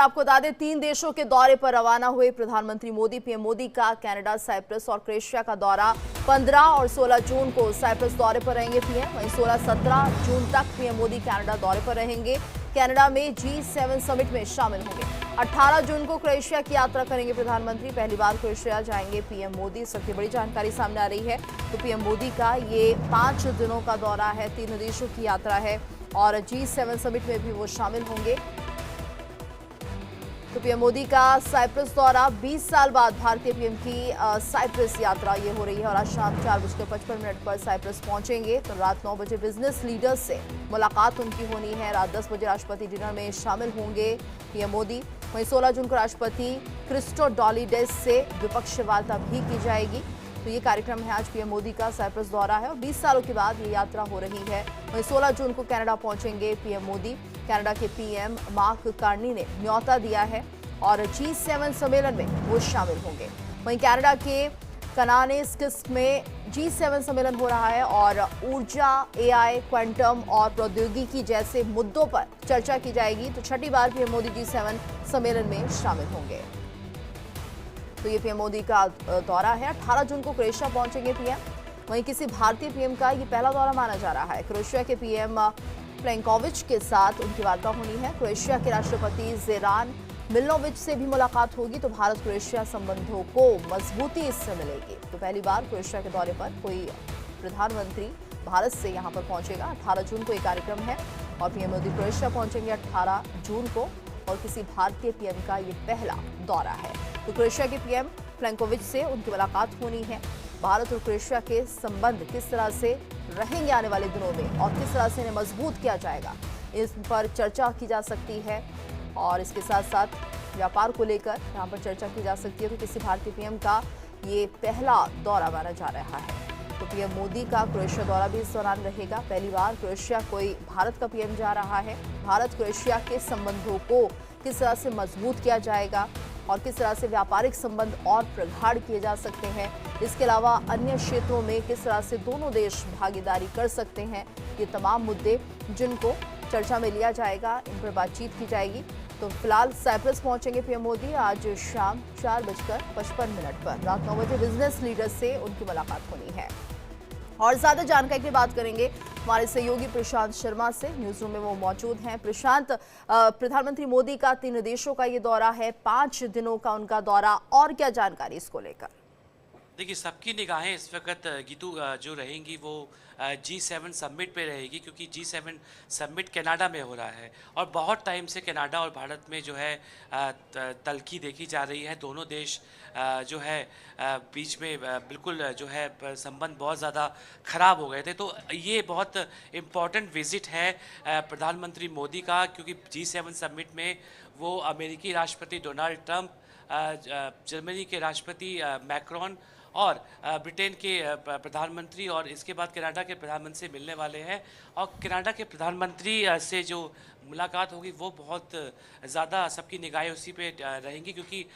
आपको बता दें 3 देशों के दौरे पर रवाना हुए प्रधानमंत्री मोदी। पीएम मोदी का कनाडा, साइप्रस और क्रोएशिया का दौरा 15 और 16 जून को साइप्रस दौरे पर रहेंगे पीएम। वहीं 16-17 जून तक पीएम मोदी कनाडा दौरे पर रहेंगे। कनाडा में G7 समिट में शामिल होंगे। 18 जून को क्रोएशिया की यात्रा करेंगे प्रधानमंत्री। पहली बार क्रोएशिया जाएंगे पीएम मोदी। सबसे बड़ी जानकारी सामने आ रही है। तो पीएम मोदी का ये 5 दिनों का दौरा है, 3 देशों की यात्रा है और G7 समिट में भी वो शामिल होंगे। तो पीएम मोदी का साइप्रस दौरा 20 साल बाद भारतीय पीएम की साइप्रस यात्रा ये हो रही है और आज शाम 4:55 पर साइप्रस पहुंचेंगे। तो रात 9 बजे बिजनेस लीडर्स से मुलाकात उनकी होनी है। रात 10 बजे राष्ट्रपति डिनर में शामिल होंगे पीएम मोदी। वहीं 16 जून को राष्ट्रपति क्रिस्टोडोलिडेस से द्विपक्षीय वार्ता भी की जाएगी। तो ये कार्यक्रम है। आज पीएम मोदी का साइप्रस दौरा है और 20 सालों के बाद ये यात्रा हो रही है। वहीं 16 जून को कनाडा पहुंचेंगे पीएम मोदी। कनाडा के पीएम मार्क कार्नी ने न्योता दिया है और G7 सम्मेलन में वो शामिल होंगे। वहीं कनाडा के कनानेस्किस में G7 सम्मेलन हो रहा है और ऊर्जा, AI, क्वांटम और प्रौद्योगिकी जैसे मुद्दों पर चर्चा की जाएगी। तो छठी बार पीएम मोदी G7 सम्मेलन में शामिल होंगे। तो ये पीएम मोदी का दौरा है। 18 जून को क्रोएशिया पहुंचेंगे पीएम। वहीं किसी भारतीय पीएम का ये पहला दौरा माना जा रहा है। क्रोएशिया के पीएम प्लेंकोविच के साथ उनकी वार्ता होनी है। क्रोएशिया के राष्ट्रपति ज़ेरान मिलोविच से भी मुलाकात होगी। तो भारत क्रोएशिया संबंधों को मजबूती इससे मिलेगी। तो पहली बार क्रोएशिया के दौरे पर कोई प्रधानमंत्री भारत से यहां पर पहुंचेगा। 18 जून को ये कार्यक्रम है और पीएम मोदी क्रोएशिया पहुंचेंगे 18 जून को और किसी भारतीय पीएम का ये पहला दौरा है। तो क्रोएशिया के पीएम प्लेंकोविच से उनकी मुलाकात होनी है। भारत और क्रोएशिया के संबंध किस तरह से रहेंगे आने वाले दिनों में और किस तरह से इन्हें मजबूत किया जाएगा, इस पर चर्चा की जा सकती है। और इसके साथ साथ व्यापार को लेकर यहाँ पर चर्चा की जा सकती है। तो किसी भारतीय पीएम का ये पहला दौरा माना जा रहा है। तो पीएम मोदी का क्रोएशिया दौरा भी इस दौरान रहेगा। पहली बार क्रोएशिया कोई भारत का पीएम जा रहा है। भारत क्रोएशिया के संबंधों को किस तरह से मजबूत किया जाएगा और किस तरह से व्यापारिक संबंध और प्रगाढ़ किए जा सकते हैं, इसके अलावा अन्य क्षेत्रों में किस तरह से दोनों देश भागीदारी कर सकते हैं, ये तमाम मुद्दे जिनको चर्चा में लिया जाएगा, इन पर बातचीत की जाएगी। तो फिलहाल साइप्रस पहुंचेंगे पीएम मोदी आज शाम 4:55 पर। रात 9 बजे बिजनेस लीडर से उनकी मुलाकात होनी है। और ज्यादा जानकारी की बात करेंगे हमारे सहयोगी प्रशांत शर्मा से। न्यूज रूम में वो मौजूद हैं। प्रशांत, प्रधानमंत्री मोदी का 3 देशों का ये दौरा है, 5 दिनों का उनका दौरा, और क्या जानकारी इसको लेकर? देखिए, सबकी निगाहें इस वक्त गीतू जो रहेंगी वो G7 समिट पे रहेगी, क्योंकि G7 समिट कनाडा में हो रहा है और बहुत टाइम से कनाडा और भारत में जो है तल्खी देखी जा रही है। दोनों देश जो है बीच में बिल्कुल जो है संबंध बहुत ज़्यादा ख़राब हो गए थे। तो ये बहुत इम्पॉर्टेंट विज़िट है प्रधानमंत्री मोदी का, क्योंकि G7 समिट में वो अमेरिकी राष्ट्रपति डोनाल्ड ट्रंप, जर्मनी के राष्ट्रपति मैक्रोन और ब्रिटेन के प्रधानमंत्री और इसके बाद कनाडा के प्रधानमंत्री से मिलने वाले हैं। और कनाडा के प्रधानमंत्री से जो मुलाकात होगी वो बहुत ज़्यादा सबकी निगाहें उसी पे रहेंगी, क्योंकि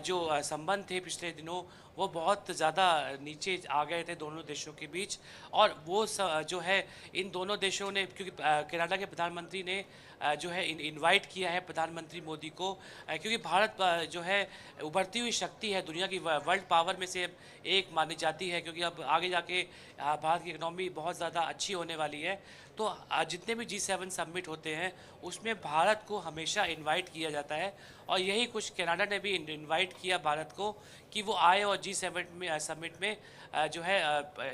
जो संबंध थे पिछले दिनों वो बहुत ज़्यादा नीचे आ गए थे दोनों देशों के बीच। और वो जो है इन दोनों देशों ने, क्योंकि कनाडा के प्रधानमंत्री ने जो है इनवाइट किया है प्रधानमंत्री मोदी को, क्योंकि भारत जो है उभरती हुई शक्ति है, दुनिया की वर्ल्ड पावर में से एक मानी जाती है, क्योंकि अब आगे जाके भारत की इकनॉमी बहुत ज़्यादा अच्छी होने वाली है। तो जितने भी G7 समिट होते हैं उसमें भारत को हमेशा इनवाइट किया जाता है और यही कुछ कनाडा ने भी इनवाइट किया भारत को कि वो आए और G7 में समिट में जो है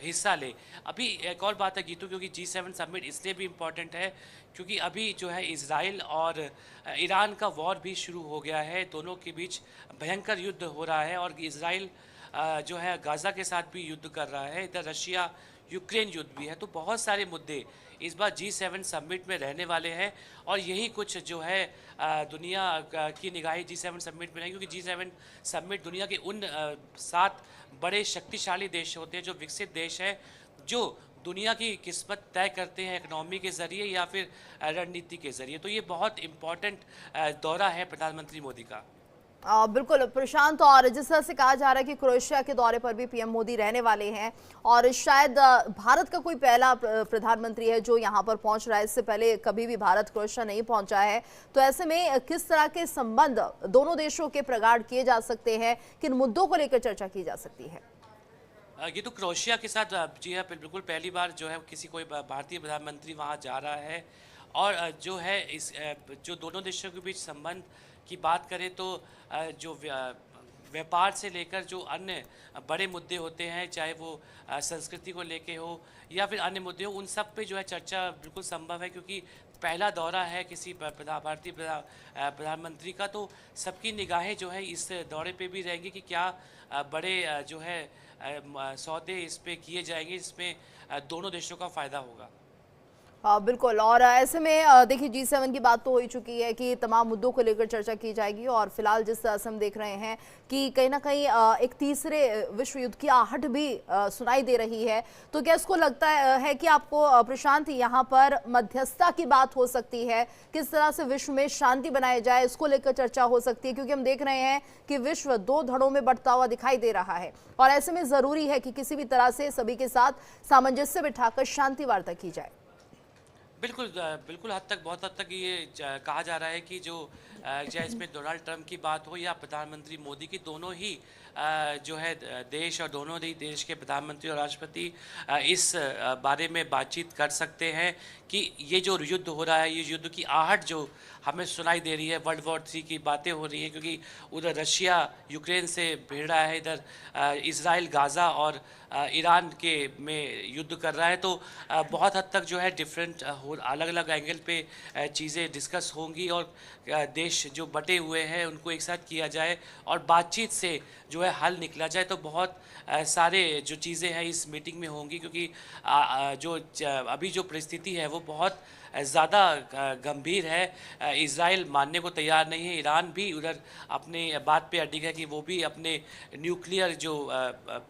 हिस्सा ले। अभी एक और बात है गीतू, क्योंकि G7 समिट इसलिए भी इम्पॉर्टेंट है क्योंकि अभी जो है इजराइल और ईरान का वॉर भी शुरू हो गया है। दोनों के बीच भयंकर युद्ध हो रहा है और इजराइल जो है गाज़ा के साथ भी युद्ध कर रहा है, इधर रशिया यूक्रेन युद्ध भी है। तो बहुत सारे मुद्दे इस बार G7 समिट में रहने वाले हैं और यही कुछ जो है दुनिया की निगाहें G7 समिट में रहेंगी, क्योंकि G7 समिट दुनिया के उन 7 बड़े शक्तिशाली देश होते हैं जो विकसित देश हैं, जो दुनिया की किस्मत तय करते हैं इकनॉमी के ज़रिए या फिर रणनीति के ज़रिए। तो ये बहुत इम्पॉर्टेंट दौरा है प्रधानमंत्री मोदी का। बिल्कुल प्रशांत, और जिस तरह से कहा जा रहा है कि क्रोएशिया के दौरे पर भी पीएम मोदी रहने वाले हैं और शायद भारत का कोई पहला प्रधानमंत्री है जो यहां पर पहुंच रहा है। इससे पहले कभी भी भारत क्रोएशिया नहीं पहुंचा है। तो ऐसे में किस तरह के संबंध दोनों देशों के प्रगाढ़ किए जा सकते हैं, किन मुद्दों को लेकर चर्चा की जा सकती है? ये तो क्रोएशिया के साथ जी हाँ बिल्कुल पहली बार जो है किसी कोई भारतीय प्रधानमंत्री वहाँ जा रहा है। और जो है इस जो दोनों देशों के बीच संबंध की बात करें तो जो व्यापार से लेकर जो अन्य बड़े मुद्दे होते हैं, चाहे वो संस्कृति को लेके हो या फिर अन्य मुद्दे हो, उन सब पे जो है चर्चा बिल्कुल संभव है। क्योंकि पहला दौरा है किसी भारतीय प्रधानमंत्री का, तो सबकी निगाहें जो है इस दौरे पे भी रहेंगी कि क्या बड़े जो है सौदे इस पे किए जाएंगे जिसमें दोनों देशों का फ़ायदा होगा। बिल्कुल, और ऐसे में देखिए G7 की बात तो हो ही चुकी है कि तमाम मुद्दों को लेकर चर्चा की जाएगी। और फिलहाल जिस तरह से हम देख रहे हैं कि कहीं ना कहीं एक तीसरे विश्व युद्ध की आहट भी सुनाई दे रही है। तो क्या इसको लगता है कि आपको प्रशांत यहाँ पर मध्यस्थता की बात हो सकती है, किस तरह से विश्व में शांति बनाई जाए इसको लेकर चर्चा हो सकती है? क्योंकि हम देख रहे हैं कि विश्व दो धड़ों में बंटता हुआ दिखाई दे रहा है और ऐसे में जरूरी है कि किसी भी तरह से सभी के साथ सामंजस्य बिठाकर शांति वार्ता की जाए। बिल्कुल बिल्कुल हद तक, बहुत हद तक ये कहा जा रहा है कि जो चाहे इसमें डोनाल्ड ट्रंप की बात हो या प्रधानमंत्री मोदी की, दोनों ही जो है देश और दोनों ही देश के प्रधानमंत्री और राष्ट्रपति इस बारे में बातचीत कर सकते हैं कि ये जो युद्ध हो रहा है, ये युद्ध की आहट जो हमें सुनाई दे रही है, वर्ल्ड वॉर 3 की बातें हो रही हैं। क्योंकि उधर रशिया यूक्रेन से भिड़ रहा है, इधर इजराइल गाज़ा और ईरान के में युद्ध कर रहा है। तो बहुत हद तक जो है डिफरेंट अलग अलग एंगल पे चीज़ें डिस्कस होंगी और देश जो बटे हुए हैं उनको एक साथ किया जाए और बातचीत से जो है हल निकला जाए। तो बहुत सारे जो चीज़ें हैं इस मीटिंग में होंगी। क्योंकि अभी जो परिस्थिति है वो बहुत ज़्यादा गंभीर है। इजराइल मानने को तैयार नहीं है, ईरान भी उधर अपने बात पे अडिग है कि वो भी अपने न्यूक्लियर जो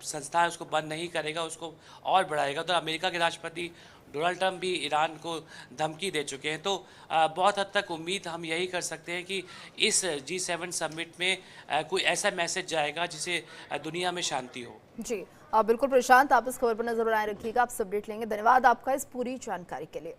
संस्था है उसको बंद नहीं करेगा, उसको और बढ़ाएगा। तो अमेरिका के राष्ट्रपति डोनाल्ड ट्रंप भी ईरान को धमकी दे चुके हैं। तो बहुत हद तक उम्मीद हम यही कर सकते हैं कि इस G7 समिट में कोई ऐसा मैसेज जाएगा जिसे दुनिया में शांति हो। जी बिल्कुल प्रशांत, आप इस खबर पर नजर बनाए रखिएगा, आप अपडेट लेंगे। धन्यवाद आपका इस पूरी जानकारी के लिए।